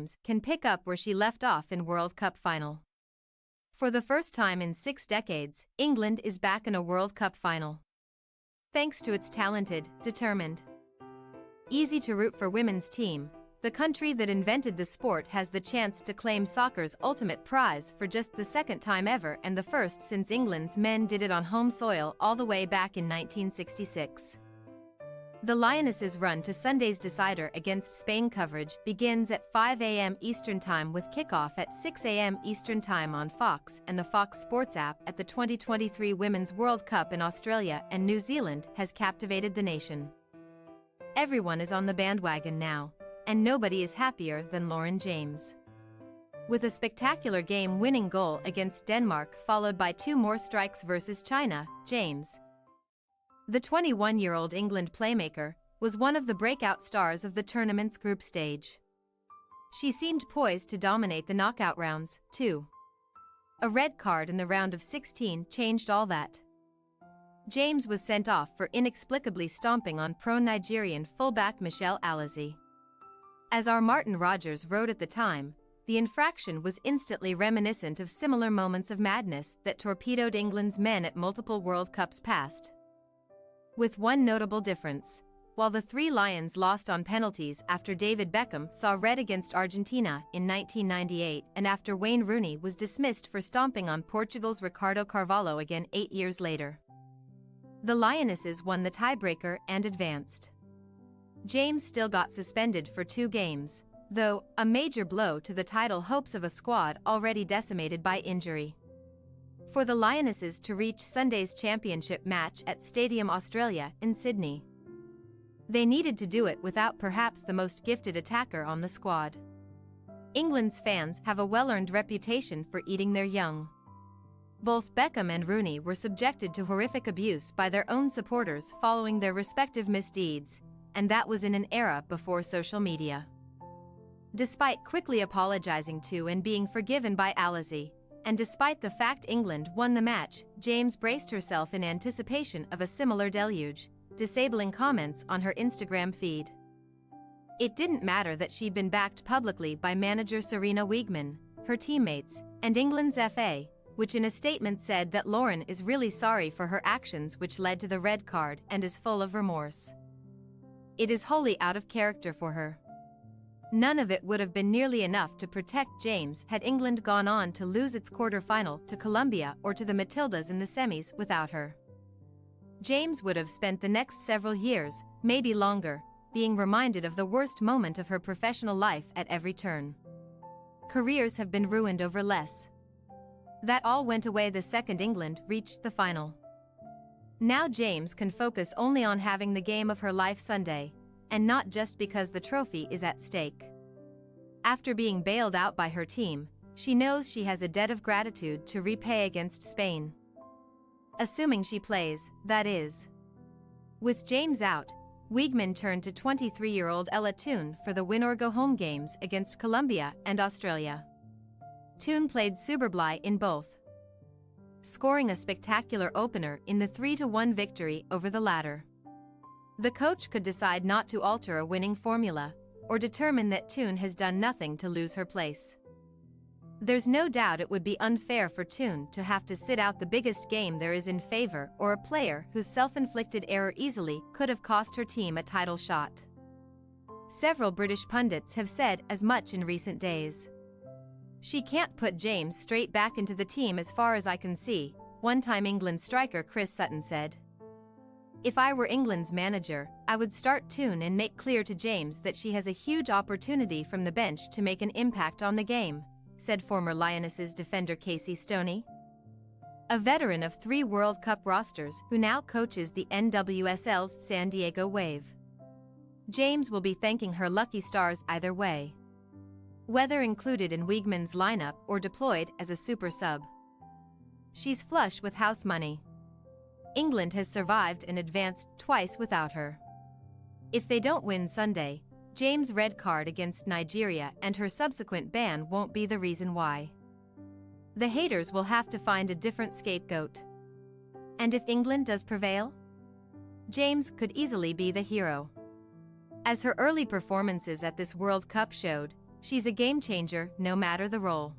James can pick up where she left off in World Cup final. For the first time in 6 decades, England is back in a World Cup final. Thanks to its talented, determined, easy-to-root-for women's team, the country that invented the sport has the chance to claim soccer's ultimate prize for just the second time ever and the first since England's men did it on home soil all the way back in 1966. The Lionesses' run to Sunday's decider against Spain coverage begins at 5 a.m. Eastern Time with kickoff at 6 a.m. Eastern Time on Fox and the Fox Sports app at the 2023 Women's World Cup in Australia and New Zealand has captivated the nation. Everyone is on the bandwagon now, and nobody is happier than Lauren James. With a spectacular game-winning goal against Denmark followed by 2 more strikes versus China, James, the 21-year-old England playmaker, was one of the breakout stars of the tournament's group stage. She seemed poised to dominate the knockout rounds, too. A red card in the round of 16 changed all that. James was sent off for inexplicably stomping on pro-Nigerian fullback Michelle Alizé. As our Martin Rogers wrote at the time, the infraction was instantly reminiscent of similar moments of madness that torpedoed England's men at multiple World Cups past. With one notable difference: while the 3 Lions lost on penalties after David Beckham saw red against Argentina in 1998 and after Wayne Rooney was dismissed for stomping on Portugal's Ricardo Carvalho again 8 years later, the Lionesses won the tiebreaker and advanced. James still got suspended for 2 games, though, a major blow to the title hopes of a squad already decimated by injury. For the Lionesses to reach Sunday's championship match at Stadium Australia in Sydney, they needed to do it without perhaps the most gifted attacker on the squad. England's fans have a well-earned reputation for eating their young. Both Beckham and Rooney were subjected to horrific abuse by their own supporters following their respective misdeeds, and that was in an era before social media. Despite quickly apologizing to and being forgiven by Alizé, and despite the fact England won the match, James braced herself in anticipation of a similar deluge, disabling comments on her Instagram feed. It didn't matter that she'd been backed publicly by manager Sarina Wiegman, her teammates, and England's FA, which in a statement said that Lauren is really sorry for her actions which led to the red card and is full of remorse. It is wholly out of character for her. None of it would have been nearly enough to protect James had England gone on to lose its quarter-final to Colombia or to the Matildas in the semis without her. James would have spent the next several years, maybe longer, being reminded of the worst moment of her professional life at every turn. Careers have been ruined over less. That all went away the second England reached the final. Now James can focus only on having the game of her life Sunday, and not just because the trophy is at stake. After being bailed out by her team, she knows she has a debt of gratitude to repay against Spain. Assuming she plays, that is. With James out, Wiegman turned to 23-year-old Ella Toone for the win-or-go-home games against Colombia and Australia. Toone played Superbly in both, scoring a spectacular opener in the 3-1 victory over the latter. The coach could decide not to alter a winning formula, or determine that Toone has done nothing to lose her place. There's no doubt it would be unfair for Toone to have to sit out the biggest game there is in favor or a player whose self-inflicted error easily could have cost her team a title shot. Several British pundits have said as much in recent days. She can't put James straight back into the team as far as I can see, one-time England striker Chris Sutton said. If I were England's manager, I would start Toone and make clear to James that she has a huge opportunity from the bench to make an impact on the game, said former Lionesses defender Casey Stoney, a veteran of 3 World Cup rosters who now coaches the NWSL's San Diego Wave. James will be thanking her lucky stars either way, whether included in Wiegman's lineup or deployed as a super sub. She's flush with house money. England has survived and advanced twice without her. If they don't win Sunday, James' red card against Nigeria and her subsequent ban won't be the reason why. The haters will have to find a different scapegoat. And if England does prevail, James could easily be the hero. As her early performances at this World Cup showed, She's a game changer, no matter the role.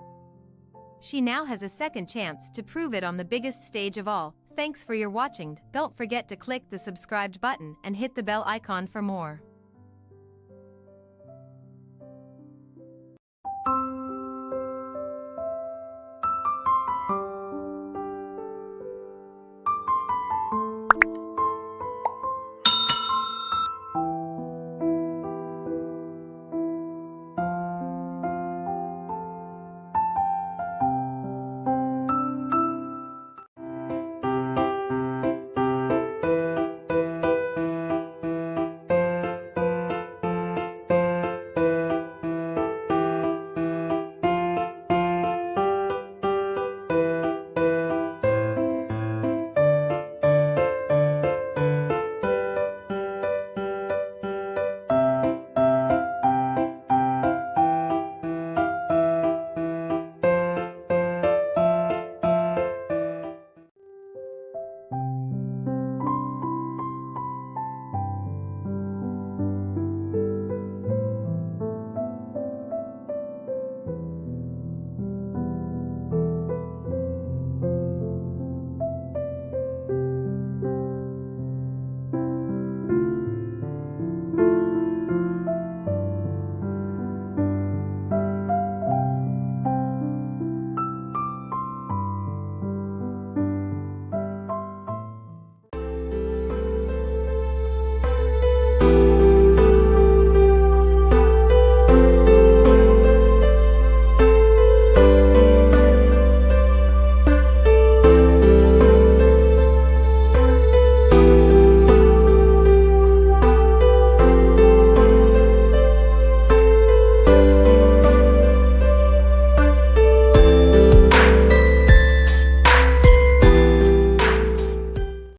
She now has a second chance to prove it on the biggest stage of all. Thanks for your watching. Don't forget to click the subscribed button and hit the bell icon for more.